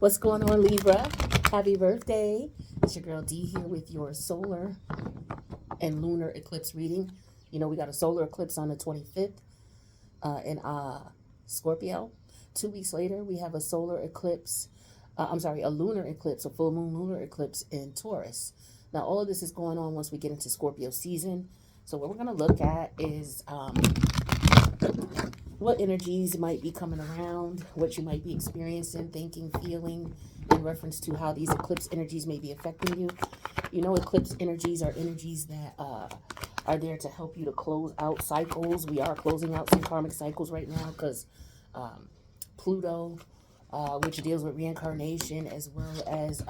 What's going on, Libra? Happy birthday. It's your girl D here with your solar and lunar eclipse reading. You know, we got a solar eclipse on the 25th in Scorpio. 2 weeks later, we have a solar eclipse. A lunar eclipse, a full moon lunar eclipse in Taurus. Now, all of this is going on once we get into Scorpio season. So what we're going to look at is what energies might be coming around, what you might be experiencing, thinking, feeling, in reference to how these eclipse energies may be affecting you. You know, eclipse energies are energies that are there to help you to close out cycles. We are closing out some karmic cycles right now because Pluto, which deals with reincarnation, as well as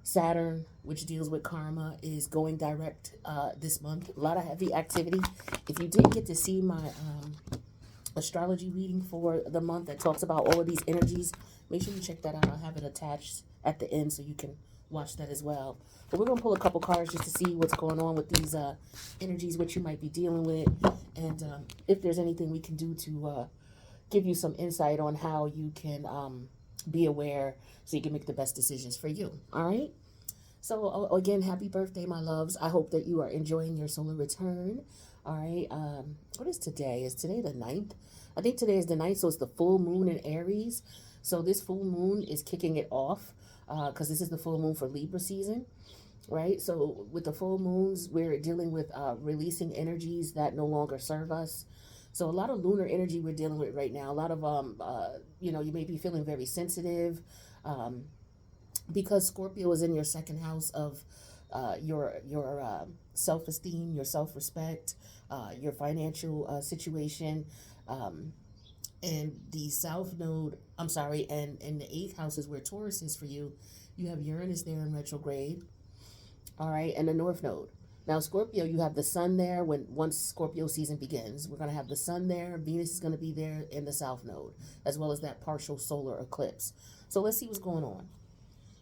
Saturn, which deals with karma, is going direct this month. A lot of heavy activity. If you didn't get to see my astrology reading for the month that talks about all of these energies, make sure you check that out. I'll have it attached at the end so you can watch that as well. But we're going to pull a couple cards just to see what's going on with these energies, what you might be dealing with, and if there's anything we can do to give you some insight on how you can be aware so you can make the best decisions for you. All right? So again, happy birthday, my loves. I hope that you are enjoying your solar return. All right. What is today? Is today the 9th? I think today is the 9th, so it's the full moon in Aries. So this full moon is kicking it off because this is the full moon for Libra season, right? So with the full moons, we're dealing with releasing energies that no longer serve us. So a lot of lunar energy we're dealing with right now. A lot of, you may be feeling very sensitive because Scorpio is in your second house of your self-esteem, your self-respect, your financial situation, and the south node, and the 8th house is where Taurus is for you. You have Uranus there in retrograde, all right, and the north node. Now, Scorpio, you have the sun there once Scorpio season begins. We're going to have the sun there. Venus is going to be there in the south node, as well as that partial solar eclipse. So let's see what's going on.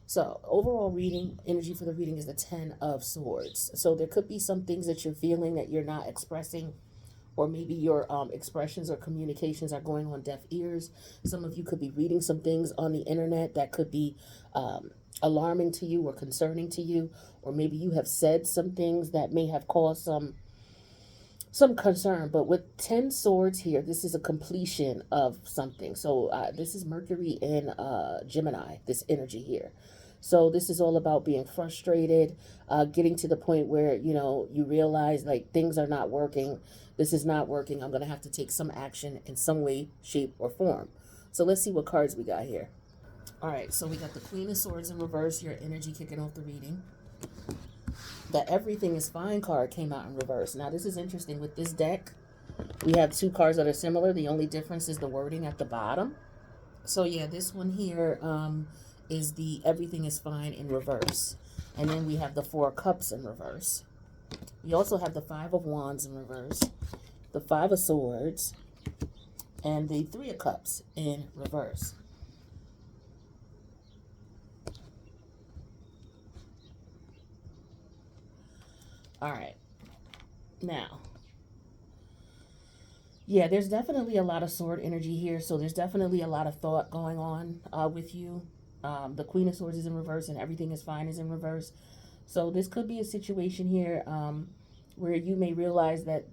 So overall reading, energy for the reading is the 10 of Swords. So there could be some things that you're feeling that you're not expressing, or maybe your expressions or communications are going on deaf ears. Some of you could be reading some things on the internet that could be alarming to you or concerning to you, or maybe you have said some things that may have caused some concern. But with 10 swords here, this is a completion of something. So this is Mercury in Gemini, this energy here. So this is all about being frustrated, getting to the point where, you realize like things are not working. This is not working. I'm going to have to take some action in some way, shape, or form. So let's see what cards we got here. All right, so we got the Queen of Swords in reverse, your energy kicking off the reading. The Everything is Fine card came out in reverse. Now, this is interesting. With this deck, we have two cards that are similar. The only difference is the wording at the bottom. So, yeah, this one here is the Everything is Fine in reverse. And then we have the Four of Cups in reverse. We also have the Five of Wands in reverse, the Five of Swords, and the Three of Cups in reverse. All right. Now, yeah, there's definitely a lot of sword energy here. So there's definitely a lot of thought going on with you. The Queen of Swords is in reverse and Everything is Fine is in reverse. So this could be a situation here where you may realize that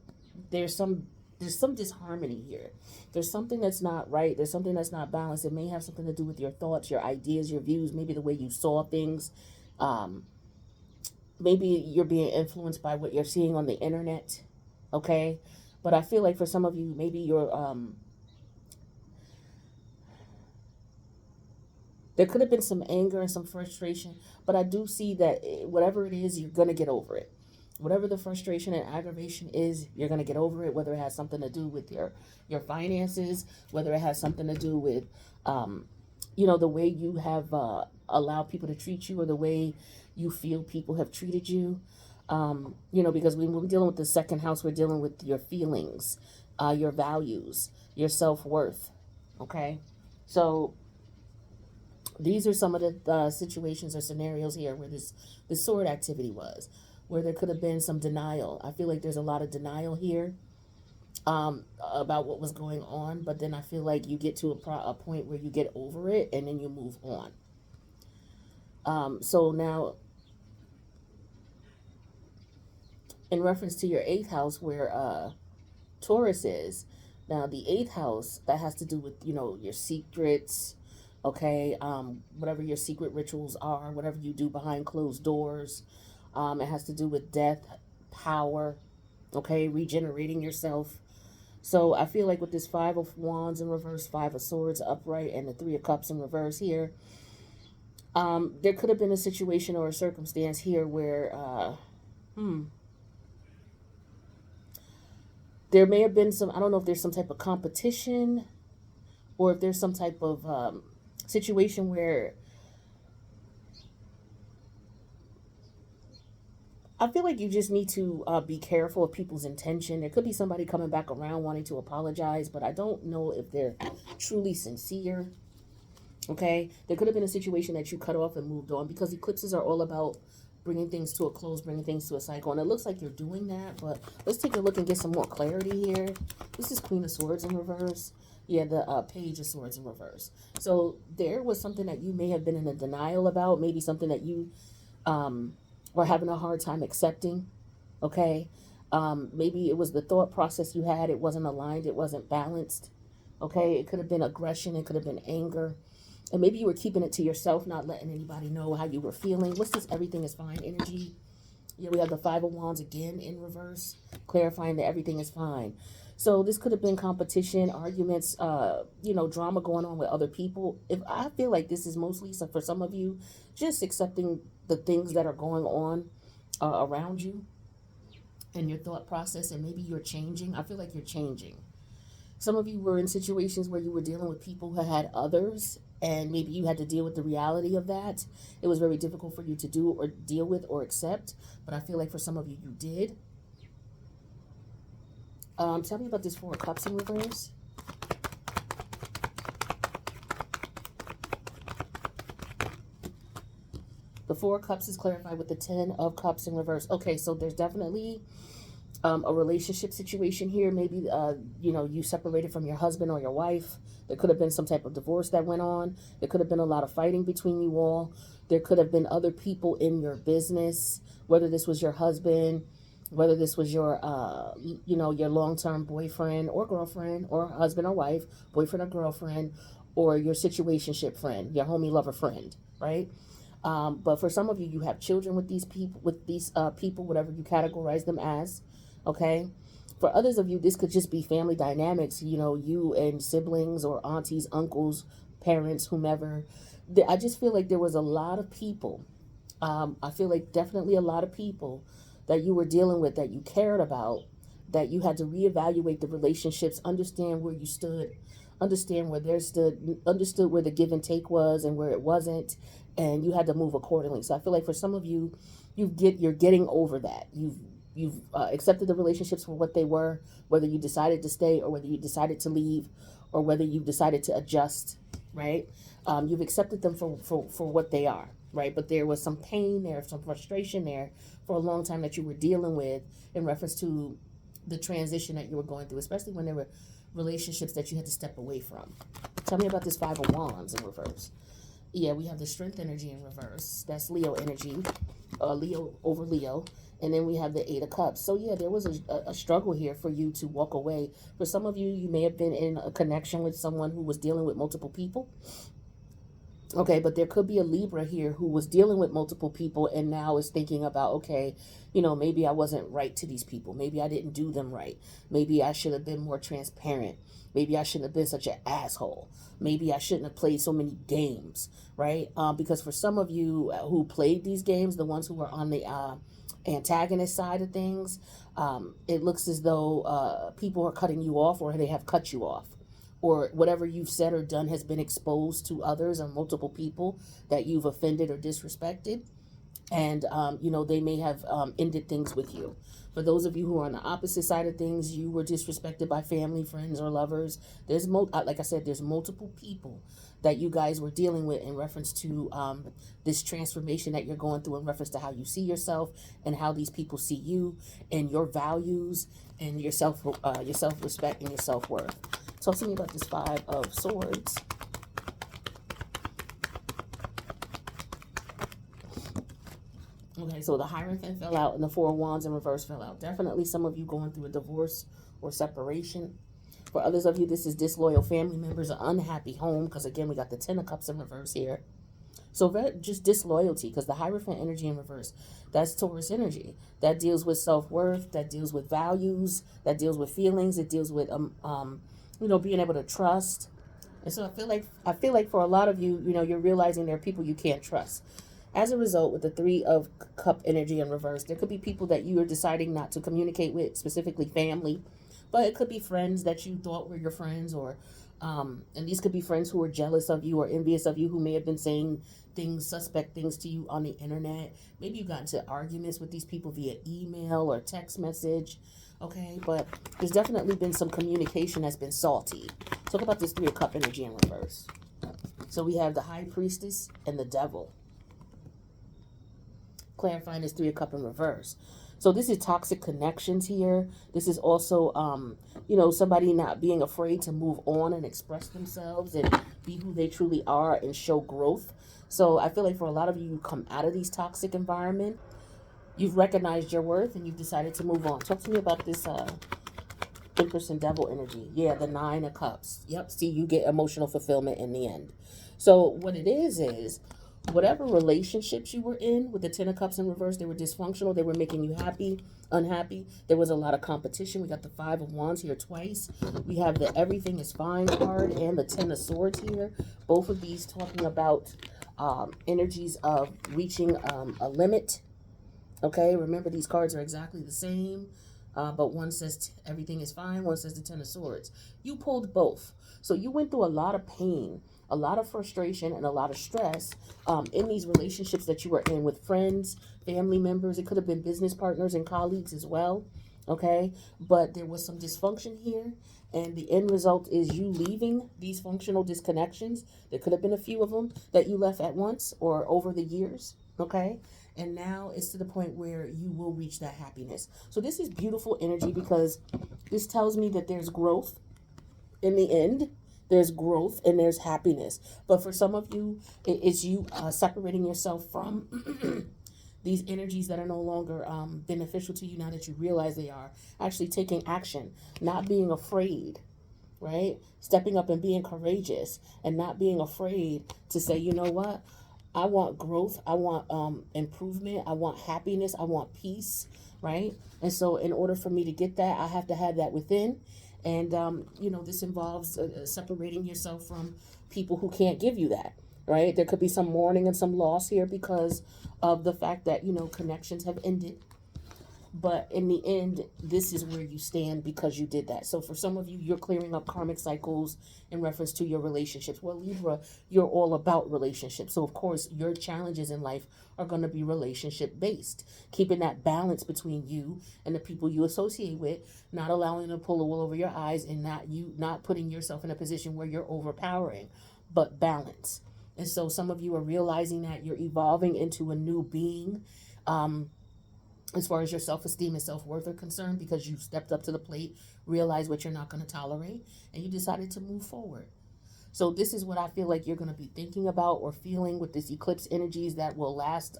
there's some disharmony here. There's something that's not right. There's something that's not balanced. It may have something to do with your thoughts, your ideas, your views, maybe the way you saw things. Maybe you're being influenced by what you're seeing on the internet, okay? But I feel like for some of you, maybe you're, there could have been some anger and some frustration, but I do see that whatever it is, you're going to get over it. Whatever the frustration and aggravation is, you're going to get over it, whether it has something to do with your finances, whether it has something to do with, the way you have allowed people to treat you, or the way you feel people have treated you. Because when we're dealing with the second house, we're dealing with your feelings, your values, your self-worth. Okay. So these are some of the situations or scenarios here where this sword activity was, where there could have been some denial. I feel like there's a lot of denial here. about what was going on, but then I feel like you get to a point where you get over it and then you move on. So now, in reference to your eighth house, where Taurus is, now the eighth house, that has to do with, your secrets, okay? Whatever your secret rituals are, whatever you do behind closed doors. It has to do with death, power, okay? Regenerating yourself. So I feel like with this Five of Wands in reverse, Five of Swords upright, and the Three of Cups in reverse here, there could have been a situation or a circumstance here where, there may have been some, I don't know if there's some type of competition, or if there's some type of situation where I feel like you just need to be careful of people's intention. There could be somebody coming back around wanting to apologize, but I don't know if they're truly sincere. Okay? There could have been a situation that you cut off and moved on, because eclipses are all about bringing things to a close, bringing things to a cycle. And it looks like you're doing that, but let's take a look and get some more clarity here. This is Queen of Swords in reverse. Yeah, the Page of Swords in reverse. So there was something that you may have been in a denial about, maybe something that you were having a hard time accepting, okay? Maybe it was the thought process you had. It wasn't aligned. It wasn't balanced, okay? It could have been aggression. It could have been anger. And maybe you were keeping it to yourself, not letting anybody know how you were feeling. What's this everything is fine energy? Yeah, we have the Five of Wands again in reverse, clarifying that everything is fine. So this could have been competition, arguments, drama going on with other people. If I feel like this is mostly, so for some of you, just accepting the things that are going on around you and your thought process, and maybe you're changing. I feel like you're changing. Some of you were in situations where you were dealing with people who had others, and maybe you had to deal with the reality of that. It was very difficult for you to do or deal with or accept, but I feel like for some of you, you did. Tell me about this Four of Cups in reverse. The Four of Cups is clarified with the Ten of Cups in reverse. Okay, so there's definitely a relationship situation here. Maybe, you separated from your husband or your wife. There could have been some type of divorce that went on. There could have been a lot of fighting between you all. There could have been other people in your business, whether this was your husband, whether this was your, your long-term boyfriend or girlfriend, or husband or wife, boyfriend or girlfriend, or your situationship friend, your homie lover friend, right? But for some of you, you have children with these people, whatever you categorize them as, okay? For others of you, this could just be family dynamics, you and siblings or aunties, uncles, parents, whomever. I just feel like there was a lot of people. I feel like definitely a lot of people that you were dealing with, that you cared about, that you had to reevaluate the relationships, understand where you stood, understand where they stood, understood where the give and take was and where it wasn't, and you had to move accordingly. So I feel like for some of you, you're getting over that. You've accepted the relationships for what they were, whether you decided to stay or whether you decided to leave, or whether you decided to adjust, right? You've accepted them for what they are, right? But there was some pain there, some frustration there for a long time that you were dealing with in reference to the transition that you were going through, especially when there were relationships that you had to step away from. Tell me about this Five of Wands in reverse. Yeah, we have the Strength energy in reverse. That's Leo energy, Leo over Leo. And then we have the Eight of Cups. So yeah, there was a struggle here for you to walk away. For some of you, you may have been in a connection with someone who was dealing with multiple people. Okay, but there could be a Libra here who was dealing with multiple people and now is thinking about, okay, maybe I wasn't right to these people. Maybe I didn't do them right. Maybe I should have been more transparent. Maybe I shouldn't have been such an asshole. Maybe I shouldn't have played so many games, right? Because for some of you who played these games, the ones who were on the antagonist side of things, it looks as though people are cutting you off, or they have cut you off, or whatever you've said or done has been exposed to others or multiple people that you've offended or disrespected. And, you know, they may have ended things with you. For those of you who are on the opposite side of things, you were disrespected by family, friends, or lovers. There's, like I said, there's multiple people that you guys were dealing with in reference to this transformation that you're going through in reference to how you see yourself and how these people see you and your values and your self-respect and your self-worth. Talk to me about this Five of Swords. Okay, so the Hierophant fell out and the Four of Wands in reverse fell out. Definitely some of you going through a divorce or separation. For others of you, this is disloyal family members, an unhappy home, because again, we got the Ten of Cups in reverse here. So just disloyalty, because the Hierophant energy in reverse, that's Taurus energy. That deals with self-worth, that deals with values, that deals with feelings, it deals with, you know, being able to trust. And so I feel like for a lot of you, you know, you're realizing there are people you can't trust. As a result, with the Three of Cup energy in reverse, there could be people that you are deciding not to communicate with, specifically family, but it could be friends that you thought were your friends, or and these could be friends who are jealous of you or envious of you, who may have been saying things, suspect things to you on the internet. Maybe you got into arguments with these people via email or text message. Okay, but there's definitely been some communication that's been salty. Talk about this Three of Cup energy in reverse. So we have the High Priestess and the Devil. Clarifying this Three of Cup in reverse. So this is toxic connections here. This is also, you know, somebody not being afraid to move on and express themselves and be who they truly are and show growth. So I feel like for a lot of you, you come out of these toxic environments. You've recognized your worth and you've decided to move on. Talk to me about this Empress and Devil energy. Yeah, the Nine of Cups. Yep, see, you get emotional fulfillment in the end. So what it is whatever relationships you were in with the Ten of Cups in reverse, they were dysfunctional. They were making you happy, unhappy. There was a lot of competition. We got the Five of Wands here twice. We have the Everything is Fine card and the Ten of Swords here. Both of these talking about energies of reaching a limit. Okay, remember these cards are exactly the same. But one says everything is fine. One says the Ten of Swords. You pulled both. So you went through a lot of pain, a lot of frustration, and a lot of stress in these relationships that you were in with friends, family members. It could have been business partners and colleagues as well. Okay, but there was some dysfunction here. And the end result is you leaving these functional disconnections. There could have been a few of them that you left at once or over the years. Okay. And now it's to the point where you will reach that happiness. So this is beautiful energy because this tells me that there's growth in the end. There's growth and there's happiness. But for some of you, it's you separating yourself from these energies that are no longer beneficial to you now that you realize they are. Actually taking action, not being afraid, right? Stepping up and being courageous and not being afraid to say, you know what? I want growth. I want improvement. I want happiness. I want peace, right? And so in order for me to get that, I have to have that within. And, you know, this involves separating yourself from people who can't give you that, right? There could be some mourning and some loss here because of the fact that, you know, connections have ended. But in the end, this is where you stand because you did that. So for some of you, you're clearing up karmic cycles in reference to your relationships. Well, Libra, you're all about relationships. So of course, your challenges in life are going to be relationship based. Keeping that balance between you and the people you associate with, not allowing them to pull the wool over your eyes, and not putting yourself in a position where you're overpowering, but balance. And so some of you are realizing that you're evolving into a new being. As far as your self-esteem and self-worth are concerned, because you stepped up to the plate, realized what you're not going to tolerate, and you decided to move forward. So this is what I feel like you're going to be thinking about or feeling with this eclipse energies that will last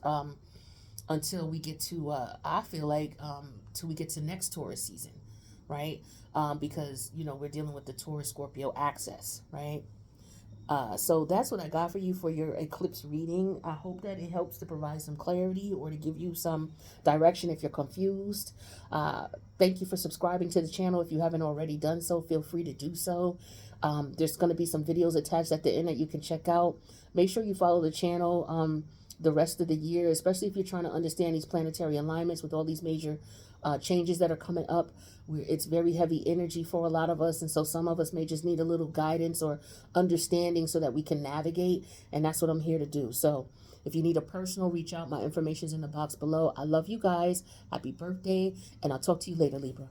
until we get to, I feel like, till we get to next Taurus season, right? Because, you know, we're dealing with the Taurus-Scorpio axis, right? So that's what I got for you for your eclipse reading. I hope that it helps to provide some clarity or to give you some direction if you're confused. Thank you for subscribing to the channel. If you haven't already done so, feel free to do so. There's going to be some videos attached at the end that you can check out. Make sure you follow the channel the rest of the year, especially if you're trying to understand these planetary alignments with all these major changes that are coming up. It's very heavy energy for a lot of us, and so some of us may just need a little guidance or understanding so that we can navigate, and that's what I'm here to do. So if you need a personal, reach out. My information's in the box below. I love you guys. Happy birthday, and I'll talk to you later, Libra.